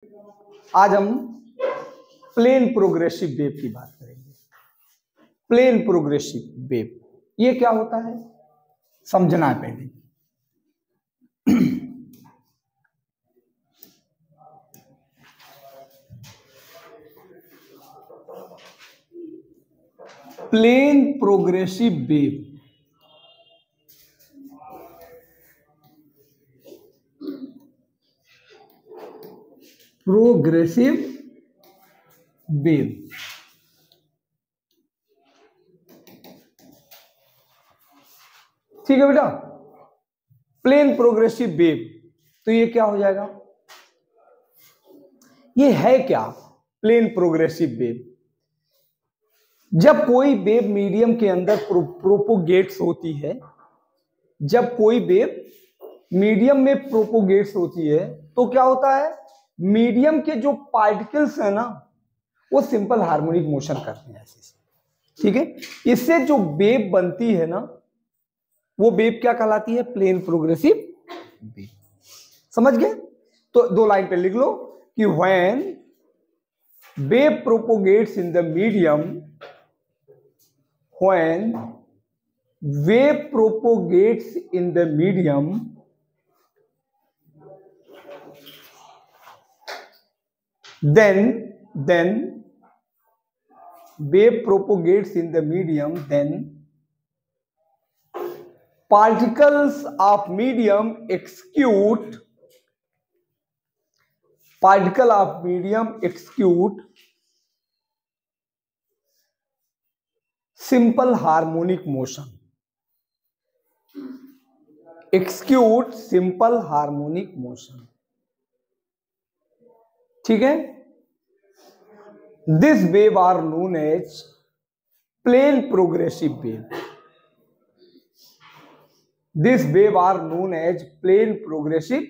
आज हम plane progressive wave की बात करेंगे। प्लेन प्रोग्रेसिव वेव ये क्या होता है समझना है पहले। Plane progressive wave progressive wave ठीक है बेटा। प्लेन प्रोग्रेसिव वेव तो ये क्या हो जाएगा, ये है क्या प्लेन प्रोग्रेसिव वेव। जब कोई वेव मीडियम के अंदर प्रोपोगेट्स होती है, जब कोई वेव मीडियम में प्रोपोगेट्स होती है तो क्या होता है, मीडियम के जो पार्टिकल्स है ना वो सिंपल हार्मोनिक मोशन करते हैं ऐसे। ठीक है, इससे जो वेव बनती है ना वो वेव क्या कहलाती है, प्लेन प्रोग्रेसिव वेव। समझ गए? तो दो लाइन पे लिख लो कि when wave propagates in the medium, when wave propagates in the medium, then wave propagates in the medium, then particles of medium execute simple harmonic motion, execute simple harmonic motion। ठीक है, this wave are known as plane progressive wave, this wave are known as plane progressive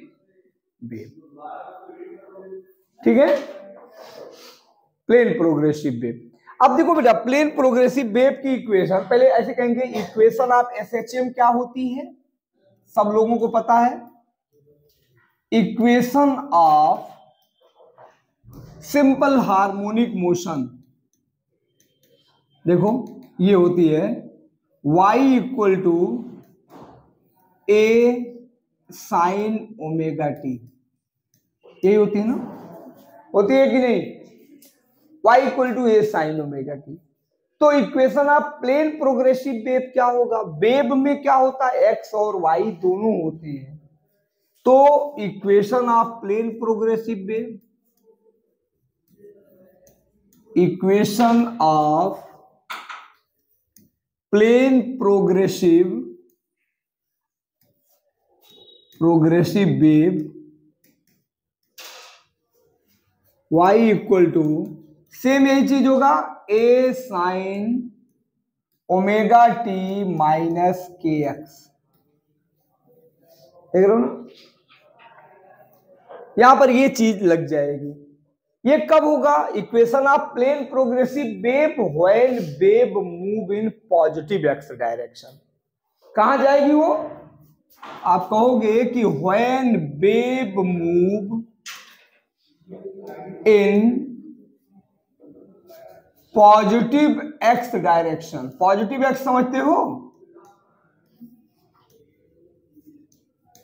wave। ठीक है, plane progressive wave. अब देखो बेटा, plane progressive wave की equation पहले ऐसे कहेंगे, इक्वेशन ऑफ एसएचएम क्या होती है, सब लोगों को पता है। Equation of simple harmonic motion देखो ये होती है y equal to A sine omega T, यही होती है ना, होती है कि नहीं, y equal to A sine omega T. तो equation of plane progressive wave क्या होगा, वेव में क्या होता है, x और y दोनों होते हैं। तो equation of plane progressive wave, equation of plane progressive wave y equal to same यही चीज होगा, a sine omega t minus k x. देख रहे हो ना, यहां पर ये चीज लग जाएगी। ये कब होगा, equation of plane progressive wave when wave move in positive x direction. कहां जाएगी वो, आप कहोगे कि when wave move in positive x direction. Positive x समझते हो,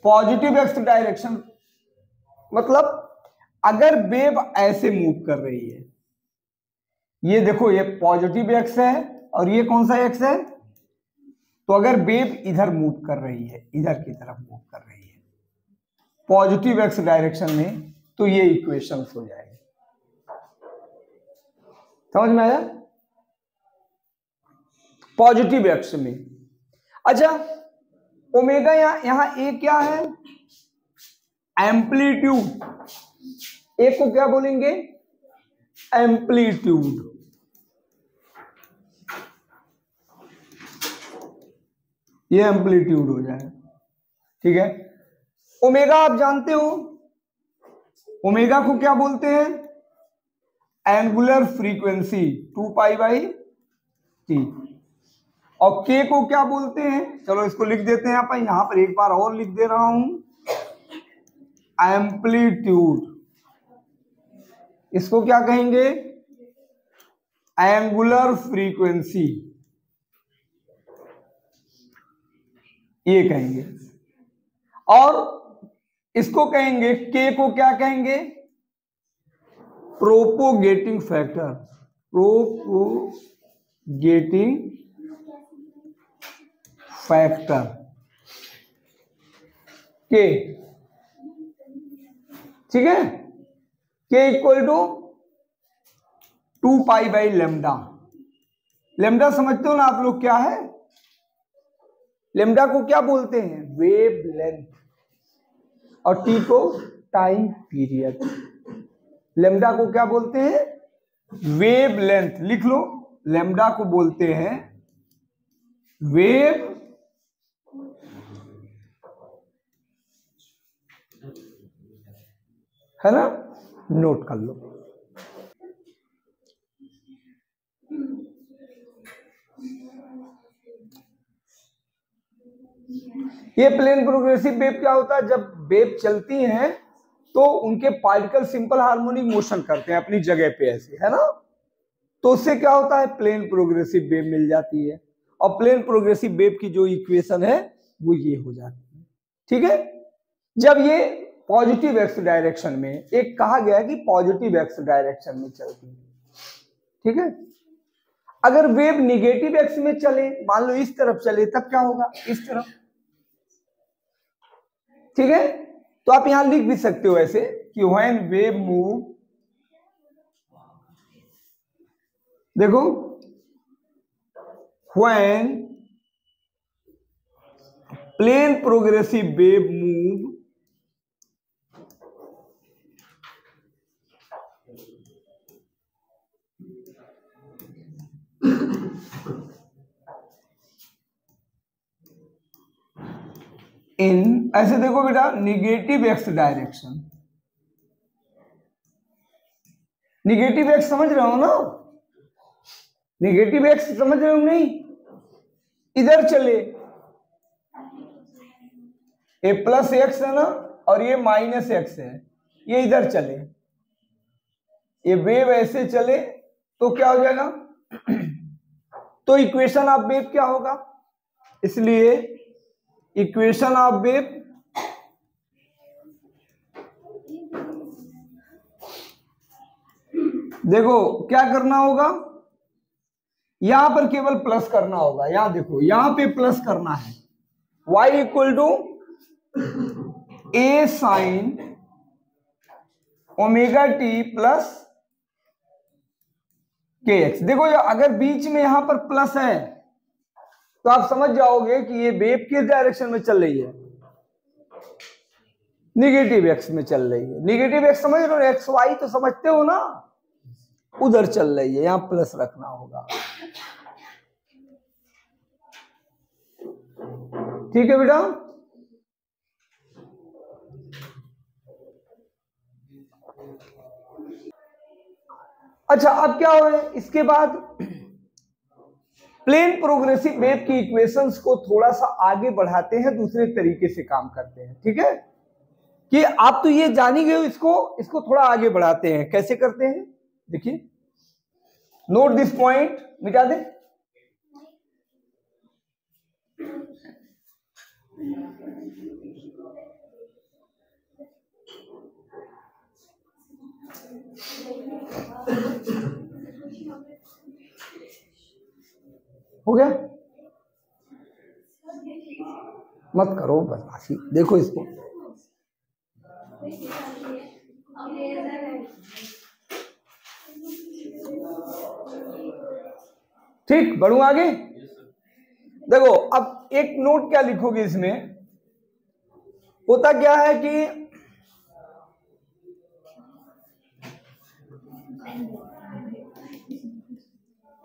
पॉजिटिव एक्स डायरेक्शन मतलब अगर वेव ऐसे मूव कर रही है, ये देखो ये पॉजिटिव एक्स है और ये कौन सा एक्स है, तो अगर वेव इधर मूव कर रही है, इधर की तरफ मूव कर रही है पॉजिटिव एक्स डायरेक्शन में, तो ये इक्वेशन हो जाएगी। समझ में आया, पॉजिटिव एक्स में। अच्छा, ओमेगा यहां ए क्या है, एम्पलीट्यूड, ए को क्या बोलेंगे, एम्पलीट्यूड। ये एम्पलीट्यूड हो जाए। ठीक है, ओमेगा आप जानते हो, ओमेगा को क्या बोलते हैं, angular frequency 2 pi by T. और के को क्या बोलते हैं, चलो इसको लिख देते हैं यहां पर एक बार और लिख दे रहा हूं, एम्पलीट्यूड। इसको क्या कहेंगे? एंगुलर फ्रीक्वेंसी, ये कहेंगे। और इसको कहेंगे, के को क्या कहेंगे? प्रोपोगेटिंग फैक्टर, प्रोपोगेटिंग फैक्टर के, ठीक है। K equal to 2 pi by lambda. Lambda समझते हो ना आप लोग क्या है? लेमडा को क्या बोलते हैं? वेव लेंथ, और टी को टाइम पीरियड। लेमडा को क्या बोलते हैं? Wave length. लिख लो, लेमडा को बोलते हैं वेव है ना, नोट कर लो। ये प्लेन प्रोग्रेसिव वेव क्या होता है? जब वेव चलती हैं तो उनके पार्टिकल सिंपल हार्मोनिक मोशन करते हैं अपनी जगह पे, ऐसे, है ना। तो उससे क्या होता है? प्लेन प्रोग्रेसिव वेव मिल जाती है। और प्लेन प्रोग्रेसिव वेव की जो इक्वेशन है वो ये हो जाती है, ठीक है। जब ये पॉजिटिव एक्स डायरेक्शन में, एक कहा गया कि पॉजिटिव एक्स डायरेक्शन में चलती है, ठीक है। अगर वेव निगेटिव एक्स में चले, मान लो इस तरफ चले, तब क्या होगा? इस तरफ, ठीक है। तो आप यहां लिख भी सकते हो ऐसे कि व्हेन वेव मूव, देखो, when plane progressive wave move in, ऐसे देखो बेटा, negative x direction. Negative x समझ रहे हो ना? निगेटिव एक्स समझ रहे हो नहीं? इधर चले, ये प्लस एक्स है ना, और ये माइनस एक्स है, ये इधर चले, ये वेव ऐसे चले, तो क्या हो जाएगा? तो इक्वेशन ऑफ वेव क्या होगा? इसलिए इक्वेशन ऑफ वेव, देखो क्या करना होगा, यहां पर केवल प्लस करना होगा। यहां देखो, यहां पे प्लस करना है। y equal to A sine omega t plus k x. देखो, अगर बीच में यहां पर प्लस है तो आप समझ जाओगे कि ये वेव किस डायरेक्शन में चल रही है? निगेटिव एक्स में चल रही है। निगेटिव एक्स समझ रहे हो? एक्स वाई तो समझते हो ना, उधर चल रही है, यहां प्लस रखना होगा, ठीक है बेटा। अच्छा, अब क्या हो, इसके बाद प्लेन प्रोग्रेसिव वेव की इक्वेशंस को थोड़ा सा आगे बढ़ाते हैं, दूसरे तरीके से काम करते हैं, ठीक है। कि आप तो ये जान ही गए हो, इसको थोड़ा आगे बढ़ाते हैं। कैसे करते हैं? देखिए, नोट दिस पॉइंट, मिटा दे। हो गया? मत करो बदमाशी, देखो इसको। ठीक, बढ़ू आगे। देखो, अब एक नोट क्या लिखोगे इसमें? होता क्या है कि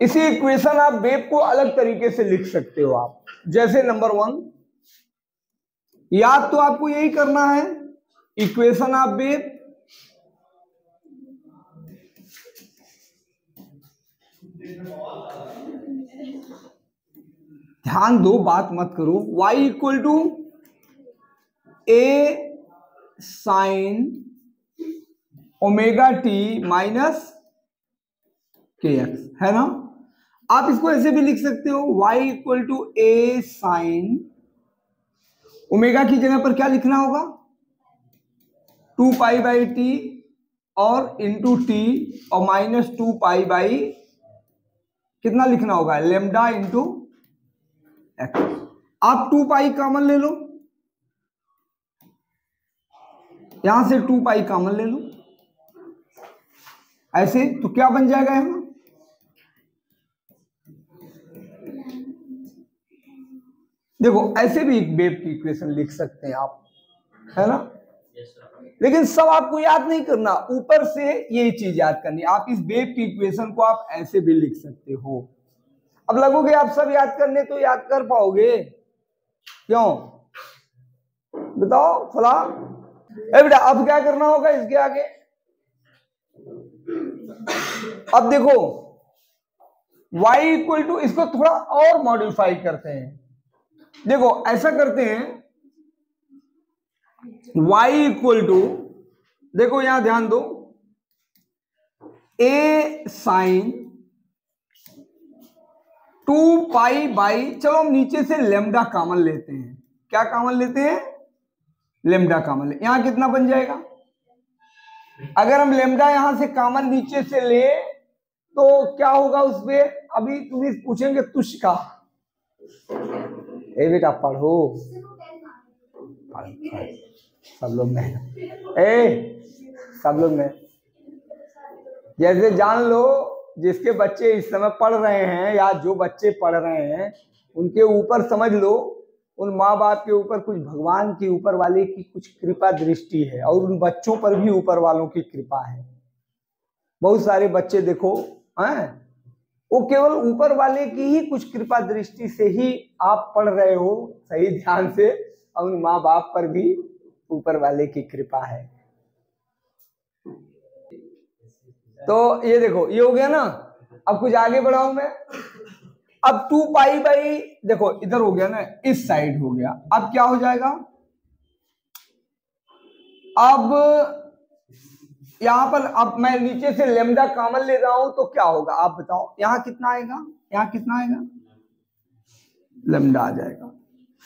इसी इक्वेशन आप वेव को अलग तरीके से लिख सकते हो आप। जैसे नंबर 1, याद तो आपको यही करना है, इक्वेशन ऑफ वेव, ध्यान दो, बात मत करो। y equal to A sine omega t minus k x, है ना। आप इसको ऐसे भी लिख सकते हो, y equal to A sine omega की जगह पर क्या लिखना होगा, 2π/t और इंटू टी और माइनस 2π/ कितना लिखना होगा, लेमडा इंटू एक्स। आप 2π कॉमन ले लो, यहां से 2π कॉमन ले लो, ऐसे तो क्या बन जाएगा यहाँ, देखो ऐसे भी एक वेव की इक्वेशन लिख सकते हैं आप, है ना। लेकिन सब आपको याद नहीं करना, ऊपर से ये चीज याद करनी। आप इस वेव की इक्वेशन को आप ऐसे भी लिख सकते हो। अब लगोगे आप सब याद करने तो याद कर पाओगे, क्यों बताओ फला। बेटा अब क्या करना होगा इसके आगे, अब देखो y इक्वल टू, इसको थोड़ा और मॉडिफाई करते हैं। देखो ऐसा करते हैं, y इक्वल टू, देखो यहां ध्यान दो, a साइन 2π/, चलो हम नीचे से लेमडा कॉमन लेते हैं। क्या कॉमन लेते हैं, लेमडा कॉमन ले, यहां कितना बन जाएगा, अगर हम लेमडा यहां से कॉमन नीचे से ले तो क्या होगा उसपे, अभी तुम्हें पूछेंगे तुष का, ए बेटा पढ़ो, सब लोग में सब लोग में, जैसे जान लो जिसके बच्चे इस समय पढ़ रहे हैं या जो बच्चे पढ़ रहे हैं उनके ऊपर समझ लो, उन माँ बाप के ऊपर कुछ भगवान की ऊपर वाले की कुछ कृपा दृष्टि है, और उन बच्चों पर भी ऊपर वालों की कृपा है। बहुत सारे बच्चे देखो हैं, वो केवल ऊपर वाले की ही कुछ कृपा दृष्टि से ही आप पढ़ रहे हो सही ध्यान से, और उन माँ बाप पर भी ऊपर वाले की कृपा है। तो ये देखो ये हो गया ना। अब कुछ आगे बढ़ाऊं मैं, अब 2π/, देखो इधर हो गया ना, इस साइड हो गया, अब क्या हो जाएगा, अब यहां पर अब मैं नीचे से लेमडा कॉमन ले रहा हूं तो क्या होगा आप बताओ, यहां कितना आएगा, यहां कितना आएगा, लेमडा आ जाएगा।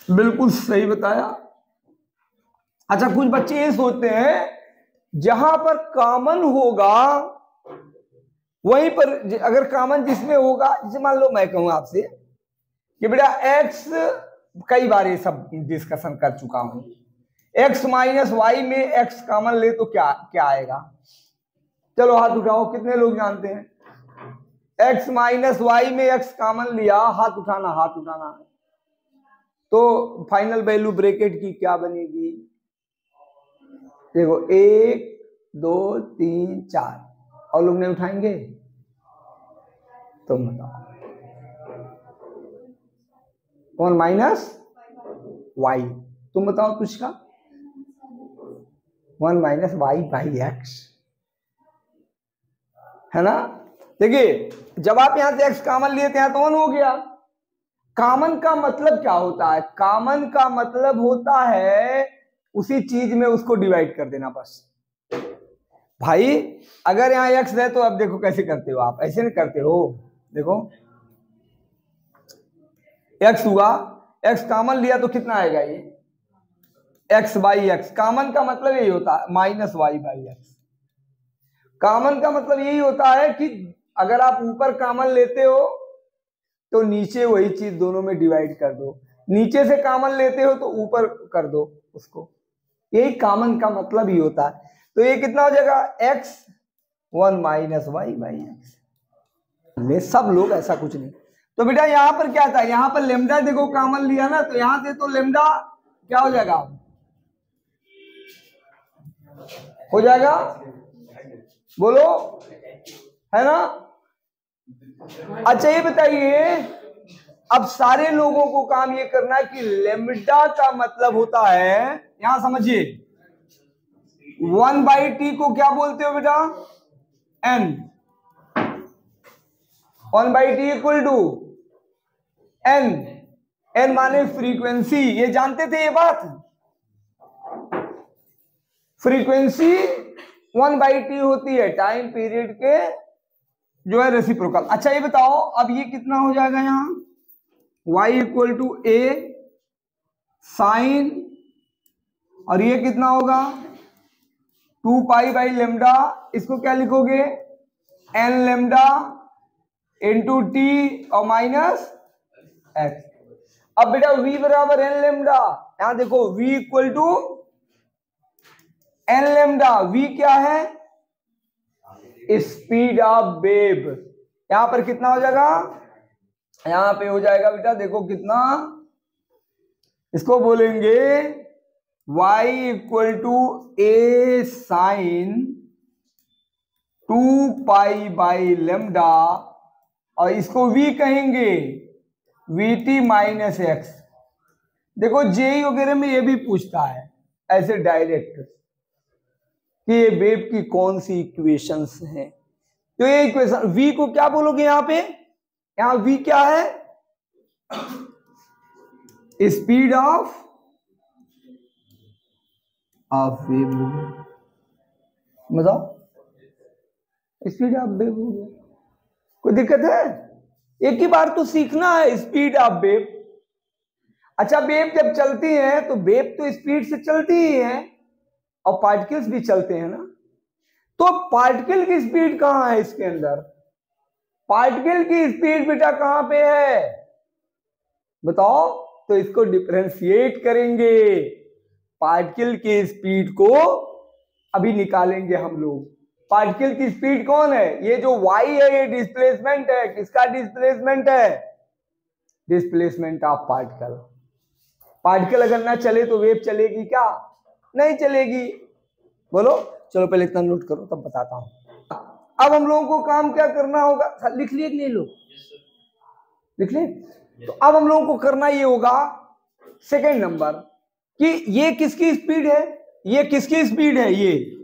बिल्कुल सही बताया। अच्छा कुछ बच्चे ये सोचते हैं जहां पर कॉमन होगा वहीं पर, अगर कॉमन जिसमें होगा, जैसे मान लो मैं कहूं आपसे कि बेटा x, कई बार ये सब डिस्कशन कर चुका हूं, x माइनस वाई में x कॉमन ले तो क्या क्या आएगा, चलो हाथ उठाओ, कितने लोग जानते हैं, x माइनस वाई में x कॉमन लिया, हाथ उठाना हाथ उठाना, तो फाइनल वैल्यू ब्रैकेट की क्या बनेगी, देखो 1 2 3 4, और लोग नहीं उठाएंगे, तुम बताओ, 1 माइनस वाई, तुम बताओ कुछ का, 1 माइनस वाई बाई एक्स, है ना। देखिए जब आप यहां से x कॉमन लिए थे, यहां तो 1 हो गया। कॉमन का मतलब क्या होता है, कॉमन का मतलब होता है उसी चीज में उसको डिवाइड कर देना बस। भाई अगर यहाँ x है तो अब देखो कैसे करते हो आप, ऐसे नहीं करते हो, देखो x हुआ, x कॉमन लिया तो कितना आएगा, ये x बाई एक्स, कॉमन का मतलब यही होता है minus y by x. Common का मतलब यही होता है कि अगर आप ऊपर कॉमन लेते हो तो नीचे वही चीज दोनों में डिवाइड कर दो, नीचे से कॉमन लेते हो तो ऊपर कर दो उसको, यही कॉमन का मतलब ही होता है। तो ये कितना हो जाएगा, x 1 minus y by x. सब लोग ऐसा कुछ नहीं। तो बेटा यहां पर क्या था, यहां पर लेमडा देखो कॉमन लिया ना, तो यहां से तो लेमडा क्या हो जाएगा, हो जाएगा, बोलो, है ना। अच्छा ये बताइए, अब सारे लोगों को काम ये करना है कि लेमडा का मतलब होता है, यहां समझिए 1/t को क्या बोलते हो बेटा, n, 1/t equal to n, n माने फ्रीक्वेंसी, ये जानते थे ये बात, फ्रीक्वेंसी 1/t होती है टाइम पीरियड के जो है रेसिप्रोकल। अच्छा ये बताओ अब ये कितना हो जाएगा यहां, y equal to a sine, और ये कितना होगा 2π/λ, इसको क्या लिखोगे n लैम्डा इंटू टी और माइनस x। अब बेटा v बराबर n लैम्डा, यहां देखो v equal to n lambda, v क्या है स्पीड ऑफ वेव, यहां पर कितना हो जाएगा, यहां पे हो जाएगा बेटा देखो कितना, इसको बोलेंगे y equal to a sine 2π/λ, और इसको v कहेंगे vt माइनस x। देखो जेई वगैरह में ये भी पूछता है ऐसे डायरेक्ट कि ये वेव की कौन सी इक्वेशंस हैं, तो ये इक्वेशन v को क्या बोलोगे यहां पे, यहां v क्या है स्पीड ऑफ वेव, बताओ स्पीड ऑफ वेव हो गया, कोई दिक्कत है, एक ही बार तो सीखना है स्पीड ऑफ वेव। अच्छा वेव जब चलती है तो वेव तो स्पीड से चलती ही है और पार्टिकल्स भी चलते हैं ना, तो पार्टिकल की स्पीड कहां है इसके अंदर, पार्टिकल की स्पीड बेटा कहां पे है बताओ, तो इसको डिफरेंशिएट करेंगे, पार्टिकल की स्पीड को अभी निकालेंगे हम लोग। पार्टिकल की स्पीड कौन है, ये जो y है ये डिस्प्लेसमेंट है, किसका डिस्प्लेसमेंट है, डिस्प्लेसमेंट ऑफ पार्टिकल। पार्टिकल अगर ना चले तो वेव चलेगी क्या, नहीं चलेगी, बोलो चलो पहले इतना नोट करो तब बताता हूं। अब हम लोगों को काम क्या करना होगा, लिख लिए कि नहीं लोग, लिख लिए, तो अब हम लोगों को करना ये होगा सेकेंड नंबर कि ये किसकी स्पीड है, ये किसकी स्पीड है, ये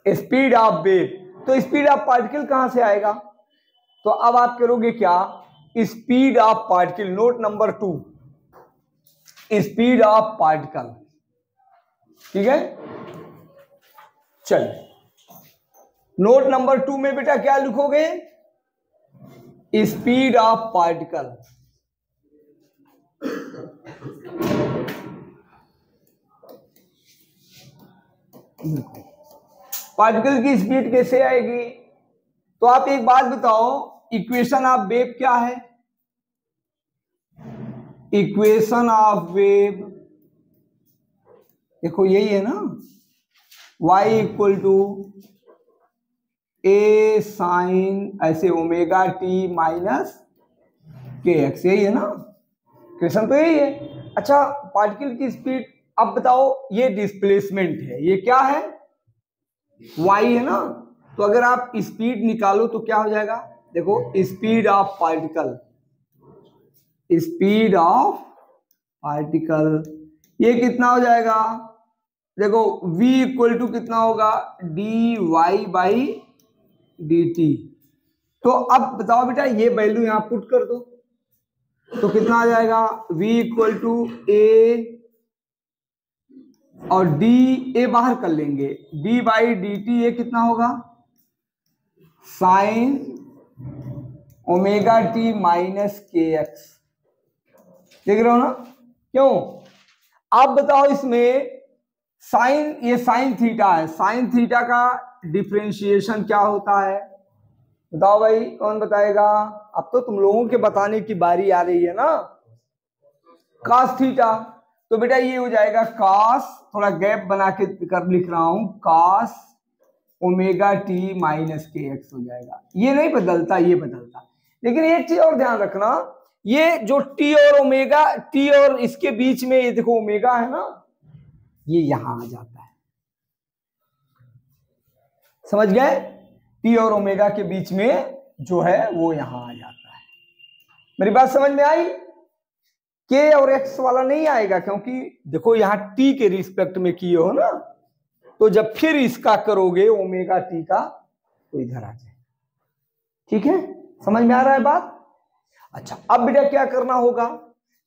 स्पीड ऑफ वेव, तो स्पीड ऑफ पार्टिकल कहां से आएगा, तो अब आप करोगे क्या speed of particle, note number 2 speed of particle, ठीक है। चलिए नोट नंबर 2 में बेटा क्या लिखोगे स्पीड ऑफ पार्टिकल, पार्टिकल की स्पीड कैसे आएगी, तो आप एक बात बताओ इक्वेशन ऑफ वेव क्या है, इक्वेशन ऑफ वेव देखो यही है ना, y equal to a sine ऐसे omega t minus k x, यही है ना, क्वेश्चन तो यही है। अच्छा पार्टिकल की स्पीड, अब बताओ ये डिस्प्लेसमेंट है, ये क्या है y है ना, तो अगर आप स्पीड निकालो तो क्या हो जाएगा, देखो speed of particle, speed of particle ये कितना हो जाएगा, देखो v इक्वल टू कितना होगा dy/dt, तो अब बताओ बेटा ये वैल्यू यहां पुट कर दो तो कितना आ जाएगा v इक्वल टू a और d, a बाहर कर लेंगे, d/dt ये कितना होगा sign omega t minus k x, देख रहे हो ना, क्यों, आप बताओ इसमें साइन, ये साइन थीटा है, साइन थीटा का डिफरेंशिएशन क्या होता है बताओ भाई, कौन बताएगा, अब तो तुम लोगों के बताने की बारी आ रही है ना, cos थीटा, तो बेटा ये हो जाएगा cos, थोड़ा गैप बना के कर लिख रहा हूं, cos omega t minus k x हो जाएगा, ये नहीं बदलता, ये बदलता, लेकिन एक चीज और ध्यान रखना, ये जो टी और ओमेगा, टी और इसके बीच में ये देखो ओमेगा है ना, ये यहां आ जाता है, समझ गए, टी और ओमेगा के बीच में जो है वो यहां आ जाता है, मेरी बात समझ में आई, के और एक्स वाला नहीं आएगा, क्योंकि देखो यहां टी के रिस्पेक्ट में किए हो ना, तो जब फिर इसका करोगे ओमेगा टी का तो इधर आ जाए, ठीक है, समझ में आ रहा है बात। अच्छा अब बेटा क्या करना होगा,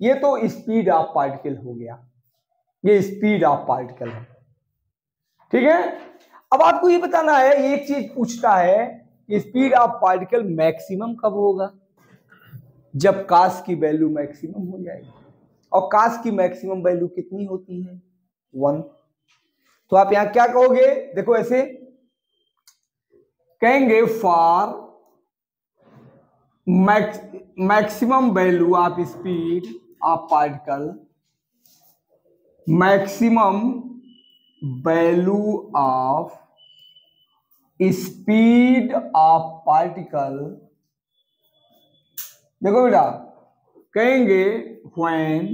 ये तो स्पीड ऑफ पार्टिकल हो गया, ये स्पीड ऑफ पार्टिकल है, ठीक है। अब आपको ये बताना है, एक चीज पूछता है कि स्पीड ऑफ पार्टिकल मैक्सिमम कब होगा, जब काश की वैल्यू मैक्सिमम हो जाएगी। और काश की मैक्सिमम वैल्यू कितनी होती है, 1। तो आप यहां क्या कहोगे, देखो ऐसे कहेंगे for maximum value of speed of particle, maximum value of speed of particle, देखो बेटा कहेंगे व्हेन,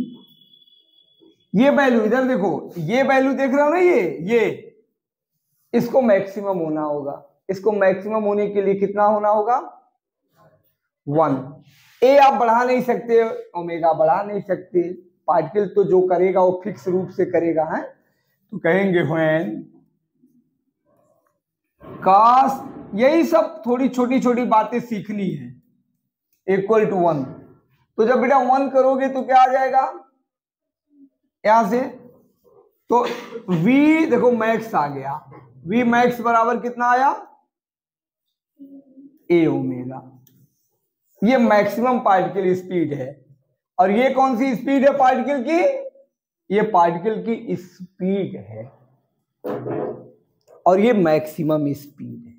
ये वैल्यू इधर देखो, ये वैल्यू देख रहे हो ना, ये इसको मैक्सिमम होना होगा। इसको मैक्सिमम होने के लिए कितना होना होगा, 1। ए आप बढ़ा नहीं सकते, ओमेगा बढ़ा नहीं सकते, पार्टिकल तो जो करेगा वो फिक्स रूप से करेगा, है। तो कहेंगे व्हेन काश, यही सब थोड़ी छोटी छोटी बातें सीखनी है, इक्वल टू 1। तो जब बेटा 1 करोगे तो क्या आ जाएगा यहां से, तो v देखो मैक्स आ गया, v मैक्स बराबर कितना आया, ए ओमेगा। ये मैक्सिमम पार्टिकल स्पीड है। और ये कौन सी स्पीड है पार्टिकल की, ये पार्टिकल की स्पीड है, और ये मैक्सिमम स्पीड है।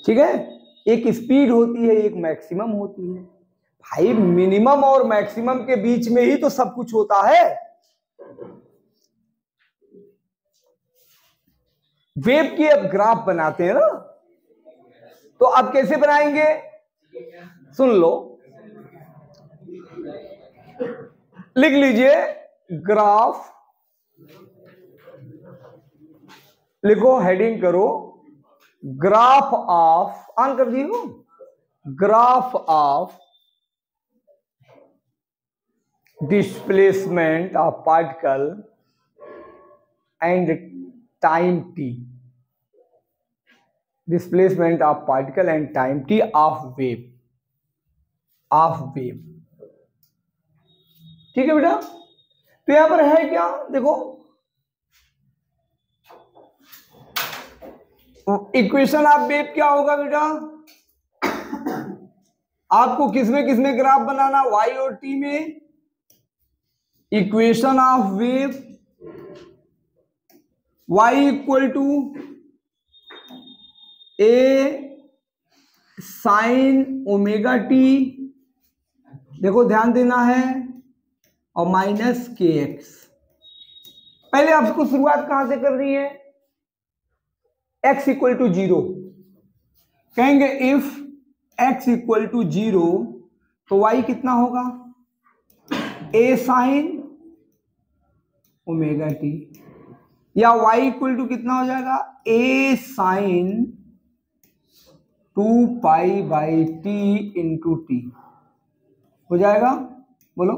ठीक है, एक स्पीड होती है, एक मैक्सिमम होती है। भाई मिनिमम और मैक्सिमम के बीच में ही तो सब कुछ होता है। वेव की अब ग्राफ बनाते हैं ना, तो अब कैसे बनाएंगे, सुन लो, लिख लीजिए ग्राफ, लिखो हेडिंग करो ग्राफ ऑफ, ऑन कर दिए हो, graph of displacement of particle and time t, displacement of particle and time t of wave, ठीक है बेटा। तो यहां पर है क्या, देखो इक्वेशन ऑफ वेव क्या होगा बेटा, आपको किसमें ग्राफ बनाना, y और t में, equation of wave y equal to a sine omega t, देखो ध्यान देना है, और माइनस के एक्स। पहले आपको शुरुआत कहां से करनी है, x इक्वल टू 0, कहेंगे इफ x इक्वल टू 0 तो y कितना होगा, a साइन ओमेगा टी, या y इक्वल टू कितना हो जाएगा, a sine 2 pi by t into t हो जाएगा, बोलो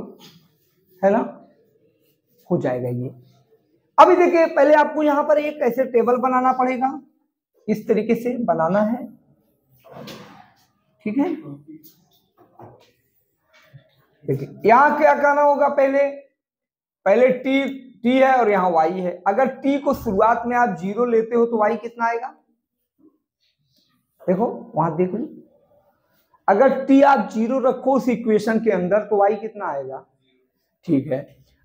है ना, हो जाएगा ये। अभी देखिए पहले आपको यहां पर एक ऐसे टेबल बनाना पड़ेगा, इस तरीके से बनाना है, ठीक है। देखिए यहां क्या करना होगा, पहले टी है और यहां y है। अगर t को शुरुआत में आप 0 लेते हो तो y कितना आएगा, देखो वहां देखो, अगर t आप 0 रखो उस इक्वेशन के अंदर तो y कितना आएगा, ठीक है।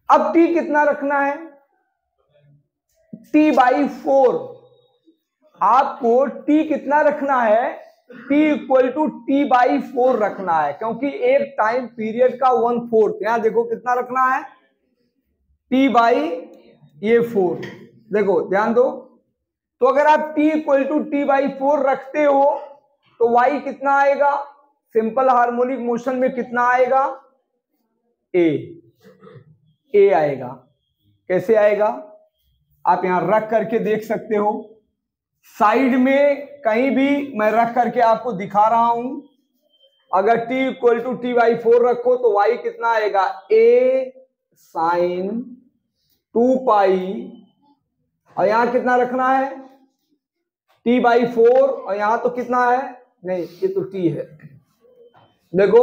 अब t कितना रखना है, t/4, आपको t कितना रखना है, t इक्वल टू t/4 रखना है, क्योंकि एक टाइम पीरियड का 1/4, यहां देखो कितना रखना है, t/4, देखो ध्यान दो। तो अगर आप t इक्वल टू t/4 रखते हो तो y कितना आएगा, सिंपल हार्मोनिक मोशन में कितना आएगा, a आएगा। कैसे आएगा, आप यहां रख करके देख सकते हो, साइड में कहीं भी मैं रख करके आपको दिखा रहा हूं। अगर t इक्वल टू t/4 रखो तो y कितना आएगा, a साइन 2 पाई, और यहां कितना रखना है, t/4, और यहां तो कितना है, नहीं ये तो t है, देखो,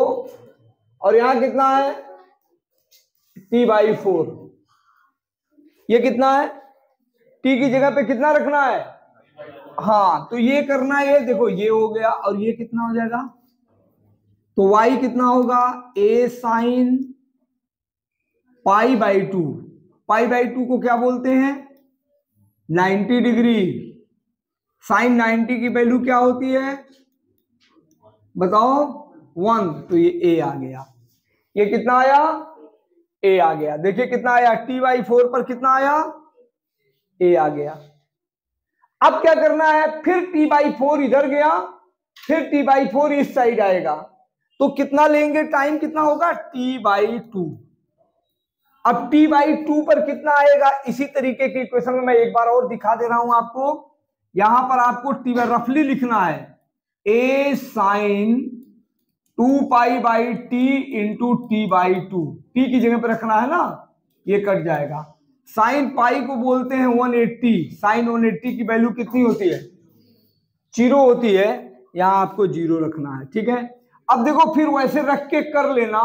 और यहां कितना है t/4, ये कितना है टी की जगह पे कितना रखना है, हाँ तो ये करना है, देखो ये हो गया और ये कितना हो जाएगा, तो y कितना होगा, a sine pi by two, pi by two को क्या बोलते हैं 90 डिग्री, साइन 90 की वैल्यू क्या होती है बताओ 1, तो ये a आ गया, ये कितना आया a आ गया, देखिए कितना आया t/4 पर कितना आया a आ गया। अब क्या करना है, फिर t/4 इधर गया, फिर t/4 इस साइड आएगा, तो कितना लेंगे टाइम कितना होगा t/2। अब t/2 पर कितना आएगा, इसी तरीके की इक्वेशन में मैं एक बार और दिखा दे रहा हूं आपको, यहां पर आपको t रफली लिखना है a sign 2π/t into t/2, t की जगह पर रखना है ना, ये कट जाएगा। साइन पाई को बोलते हैं 180, साइन 180 की वैल्यू कितनी होती है 0 होती है, यहां आपको 0 रखना है, ठीक है। अब देखो फिर वैसे रख के कर लेना,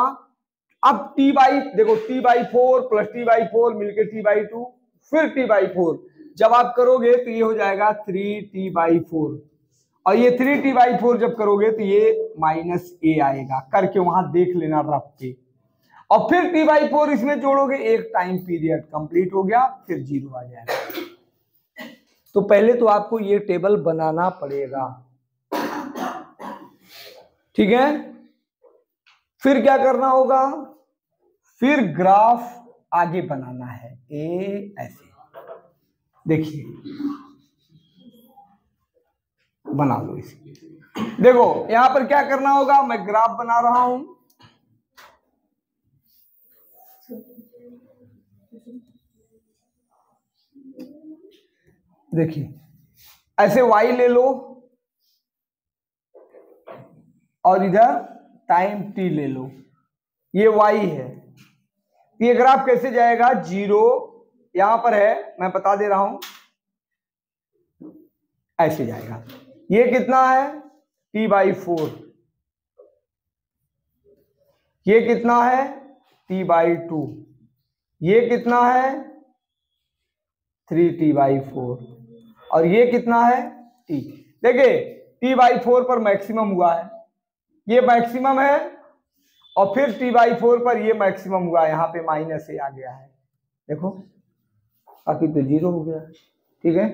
अब देखो t/4 प्लस t/4 मिलके t/2 फिर t/4, जब आप करोगे तो ये हो जाएगा 3t/4, और ये 3t/4 जब करोगे तो ये -a आएगा, करके वहां देख लेना रख के, और फिर t/4 इसमें जोड़ोगे, एक टाइम पीरियड कंप्लीट हो गया, फिर 0 आ जाएगा। तो पहले तो आपको ये टेबल बनाना पड़ेगा, ठीक है। फिर क्या करना होगा, फिर ग्राफ आगे बनाना है, ऐसे देखिए बना लो इसे। देखो यहां पर क्या करना होगा, मैं ग्राफ बना रहा हूं, देखिए ऐसे y ले लो और इधर टाइम t ले लो, ये y है, ये ग्राफ कैसे जाएगा 0 यहां पर है, मैं बता दे रहा हूं, ऐसे जाएगा। ये कितना है t/4, ये कितना है t/2, ये कितना है 3t/4, और ये कितना है t। देखिए t/4 पर मैक्सिमम हुआ है, ये मैक्सिमम है, और फिर t/4 पर ये मैक्सिमम हुआ है, यहाँ पे -a आ गया है, देखो बाकी तो 0 हो गया, ठीक है।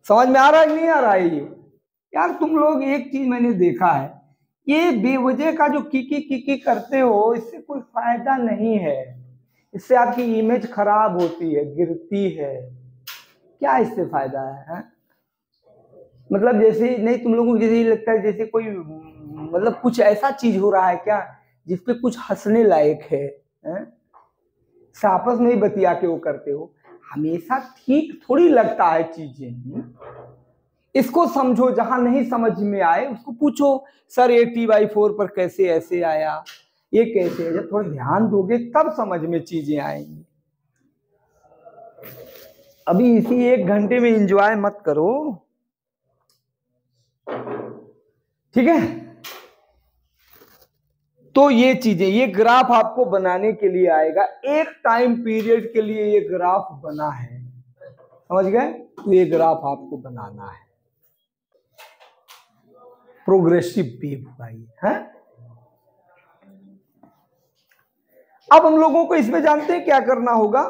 समझ में आ रहा है कि नहीं आ रहा है ये यार, तुम लोग एक चीज मैंने देखा है, ये बेवजह का जो की करते हो, इससे कोई फायदा नहीं है, इससे आपकी इमेज खराब होती है, गिरती है, क्या इससे फायदा है? मतलब जैसे नहीं, तुम लोगों को जैसे ये लगता है जैसे कोई मतलब कुछ ऐसा चीज हो रहा है क्या जिसपे कुछ हंसने लायक है, आपस में ही बतिया के वो करते हो, हमेशा ठीक थोड़ी लगता है चीजें। इसको समझो, जहां नहीं समझ में आए उसको पूछो, सर ये t/4 पर कैसे ऐसे आया, ये कैसे, जब थोड़ा ध्यान दोगे तब समझ में चीजें आएंगी। अभी इसी 1 घंटे में एंजॉय मत करो, ठीक है। तो ये चीजें, ये ग्राफ आपको बनाने के लिए आएगा, एक टाइम पीरियड के लिए ये ग्राफ बना है, समझ गए। तो ये ग्राफ आपको बनाना है, प्रोग्रेसिव वेव होगा ये, है। अब हम लोगों को इसमें जानते हैं क्या करना होगा,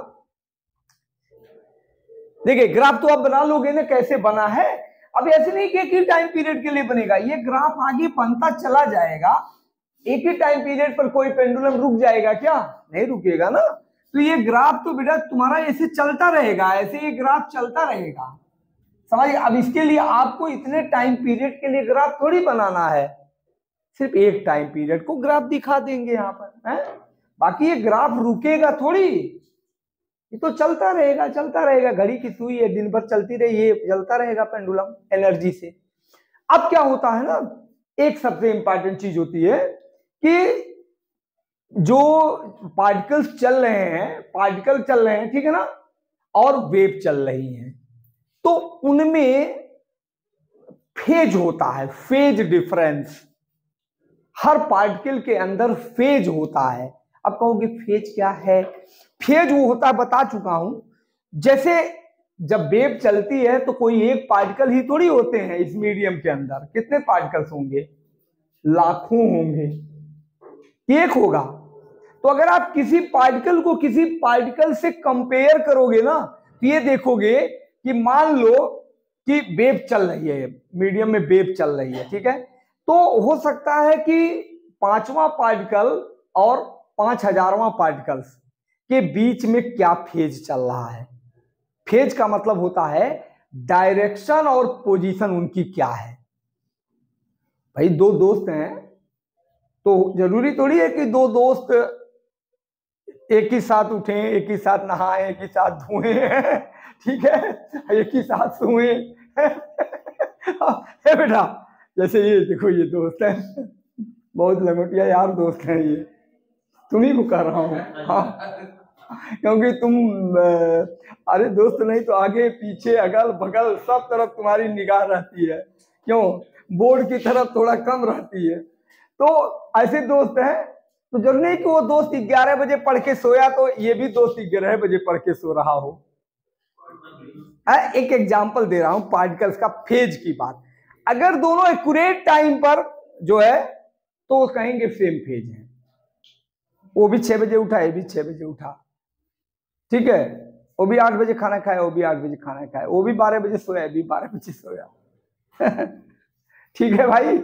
देखिए ग्राफ तो आप बना लोगे ना, कैसे बना है। अब ऐसे नहीं कि एक ही टाइम पीरियड के लिए बनेगा, ये ग्राफ आगे बनता चला जाएगा, एक ही टाइम पीरियड पर कोई पेंडुलम रुक जाएगा क्या, नहीं रुकेगा ना। तो ये ग्राफ तो बेटा तुम्हारा ऐसे चलता रहेगा, ऐसे ये ग्राफ चलता रहेगा, समझिए। अब इसके लिए आपको इतने टाइम पीरियड के लिए ग्राफ थोड़ी बनाना है, सिर्फ एक टाइम पीरियड को ग्राफ दिखा देंगे यहाँ पर, है। बाकी ये ग्राफ रुकेगा थोड़ी, ये तो चलता रहेगा, चलता रहेगा, घड़ी की सुई है, दिन भर चलती रही, ये चलता रहेगा पेंडुलम एनर्जी से। अब क्या होता है ना, एक सबसे इंपॉर्टेंट चीज होती है कि जो पार्टिकल्स चल रहे हैं, ठीक है ना, और वेव चल रही हैं, तो उनमें फेज होता है, फेज डिफरेंस, हर पार्टिकल के अंदर फेज होता है। अब कहोगे फेज क्या है, फेज वो होता है, बता चुका हूं, जैसे जब वेव चलती है तो कोई एक पार्टिकल ही थोड़ी होते हैं इस मीडियम के अंदर, कितने पार्टिकल्स होंगे, लाखों होंगे, एक होगा। तो अगर आप किसी पार्टिकल को किसी पार्टिकल से कंपेयर करोगे ना, तो ये देखोगे कि मान लो कि वेव चल रही है, मीडियम में वेव चल रही है, ठीक है, तो हो सकता है कि 5वां पार्टिकल और 5000वां पार्टिकल्स के बीच में क्या फेज चल रहा है। फेज का मतलब होता है डायरेक्शन और पोजीशन उनकी क्या है। भाई दो दोस्त हैं तो जरूरी थोड़ी है कि दो दोस्त एक ही साथ उठे, एक ही साथ नहाए, एक ही साथ धोए, ठीक है, एक ही साथ सोए। बेटा जैसे ये देखो ये दोस्त है, बहुत लंगोटिया यार दोस्त हैं ये, तुम्ही को कह रहा हूँ, हाँ क्योंकि तुम अरे दोस्त नहीं तो आगे पीछे अगल बगल सब तरफ तुम्हारी निगाह रहती है, क्यों, बोर्ड की तरफ थोड़ा कम रहती है। तो ऐसे दोस्त हैं, तो जरूरी नहीं कि वो दोस्त 11 बजे पढ़ के सोया तो ये भी दोस्त 11 बजे पढ़ के सो रहा हो। एक एग्जांपल दे रहा हूं पार्टिकल्स का फेज की बात। अगर दोनों एक्यूरेट टाइम पर जो है तो कहेंगे सेम फेज है, वो भी 6 बजे उठा, ये भी 6 बजे उठा, ठीक है, वो भी 8 बजे खाना खाया, वो भी 8 बजे खाना खाया, वो भी 12 बजे सोया, भी 12 बजे सोया। ठीक है भाई,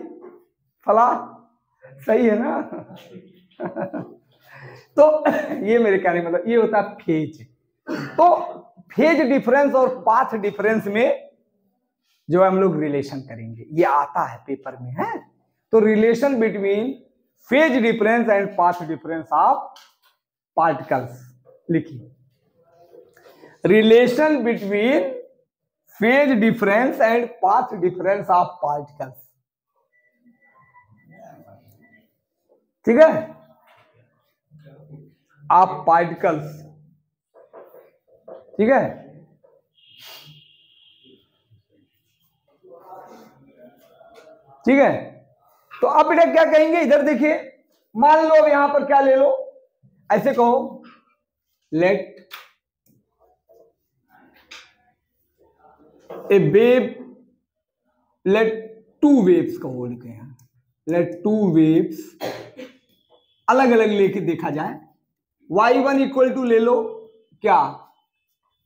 फला सही है ना। तो ये मेरे कहने मतलब ये होता है फेज। तो फेज डिफरेंस और पाथ डिफरेंस में जो हम लोग रिलेशन करेंगे, ये आता है पेपर में है। तो relation between phase difference and path difference of particles लिखिए, relation between phase difference and path difference of particles, ठीक है, ऑफ पार्टिकल्स, ठीक है। ठीक है, तो अब बेटा क्या कहेंगे, इधर देखिए, मान लो अब यहां पर क्या ले लो, ऐसे कहो लेट ए वेव, लेट टू वेव्स कहो, लिखे हैं लेट टू वेव्स अलग अलग लेके देखा जाए। y1 इक्वल टू ले लो क्या,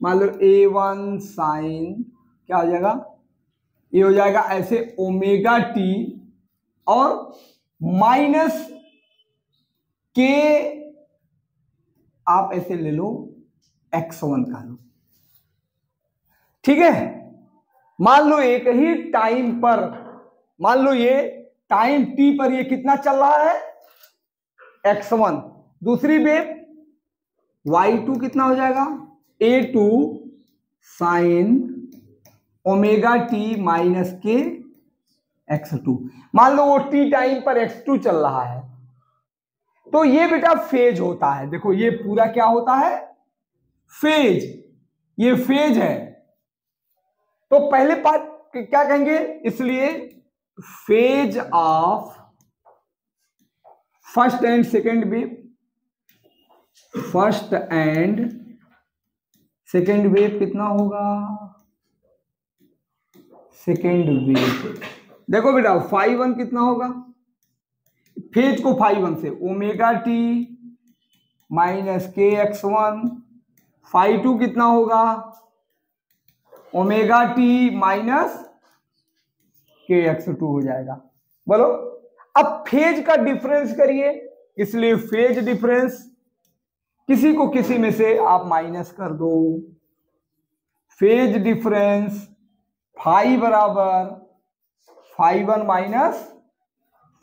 मान लो a1 साइन क्या हो जाएगा, ये हो जाएगा ऐसे ओमेगा टी और माइनस के, आप ऐसे ले लो x1 का लो, ठीक है। मान लो एक ही टाइम पर, मान लो ये टाइम t पर ये कितना चल रहा है x1, दूसरी वेव y2 कितना हो जाएगा a2 sign omega t minus के x2। मान लो वो t टाइम पर x2 चल रहा है, तो ये बेटा फेज होता है। देखो ये पूरा क्या होता है, फेज, ये फेज है। तो पहले पार्ट क्या कहेंगे, इसलिए phase of first and second wave, first and second wave कितना होगा, सेकेंड वेव देखो बेटा φ1 कितना होगा, फेज को φ1 से ओमेगा टी माइनस के x1, φ2 कितना होगा ओमेगा टी माइनस के x2 हो जाएगा। बोलो अब फेज का डिफरेंस करिए, इसलिए फेज डिफरेंस किसी को किसी में से आप माइनस कर दो, फेज डिफरेंस फाई बराबर φ1 माइनस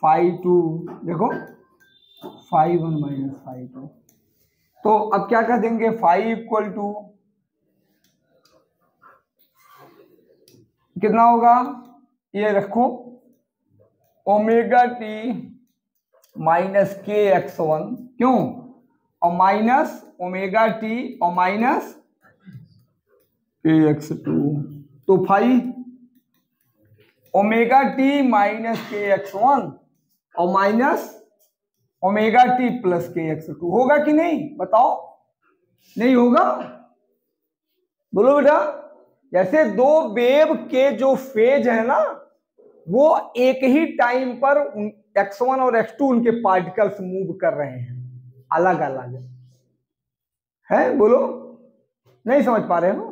φ2, देखो φ1 माइनस φ2, तो अब क्या कर देंगे फाई इक्वल टू कितना होगा, ये रखो ओमेगा टी माइनस के x1, क्यों, और माइनस ओमेगा टी और माइनस के x2, तो फाई ओमेगा टी माइनस के x1 और माइनस ओमेगा टी प्लस के x2 होगा कि नहीं, बताओ, नहीं होगा, बोलो बेटा, जैसे दो वेव के जो फेज है ना, वो एक ही टाइम पर x1 और x2 उनके पार्टिकल्स मूव कर रहे हैं, अलग अलग है। बोलो, नहीं समझ पा रहे हो?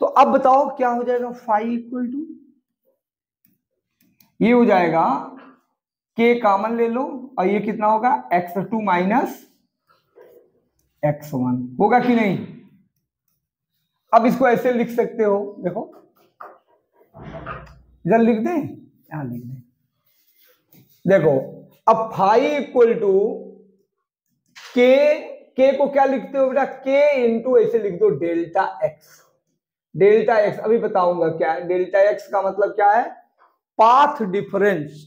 तो अब बताओ क्या हो जाएगा, फाई इक्वल टू ये हो जाएगा, k कॉमन ले लो और ये कितना होगा, x2 माइनस x1 होगा कि नहीं? अब इसको ऐसे लिख सकते हो, देखो इधर लिख दें, यहां लिख दें, देखो अब फाई इक्वल टू के को क्या लिखते हो बेटा, के इंटू ऐसे लिख दो डेल्टा एक्स। डेल्टा एक्स अभी बताऊंगा क्या है। डेल्टा एक्स का मतलब क्या है, पाथ डिफरेंस।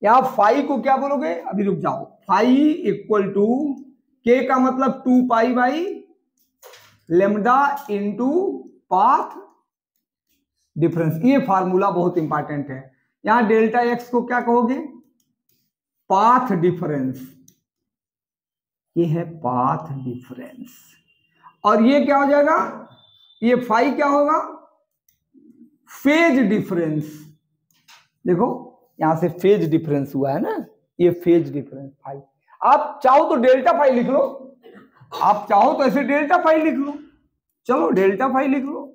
यहां फाई को क्या बोलोगे, अभी रुक जाओ, फाई इक्वल टू के का मतलब 2 pi by lambda into path difference. ये फार्मूला बहुत इंपॉर्टेंट है। यहां डेल्टा एक्स को क्या कहोगे, पाथ डिफरेंस, ये है पाथ डिफरेंस। और ये क्या हो जाएगा, ये फाई क्या होगा, फेज डिफरेंस। देखो यहां से फेज डिफरेंस हुआ है ना, ये फेज डिफरेंस फाई। आप चाहो तो डेल्टा फाई लिख लो, आप चाहो तो ऐसे डेल्टा फाई लिख लो, चलो डेल्टा फाई लिख लो,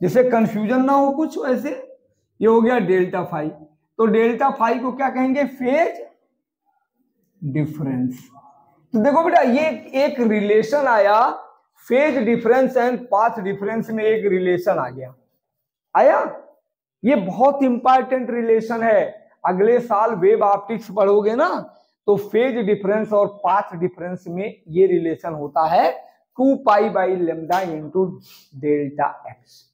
जिससे कंफ्यूजन ना हो कुछ। ऐसे ये हो गया डेल्टा फाई। तो डेल्टा फाई को क्या कहेंगे, फेज डिफरेंस। तो देखो बेटा ये एक रिलेशन आया, phase difference and path difference में एक रिलेशन आ गया, आया। ये बहुत इंपॉर्टेंट रिलेशन है। अगले साल वेब ऑप्टिक्स पढ़ोगे ना, तो फेज डिफरेंस और पाथ डिफरेंस में ये रिलेशन होता है 2 pi by lambda into delta x.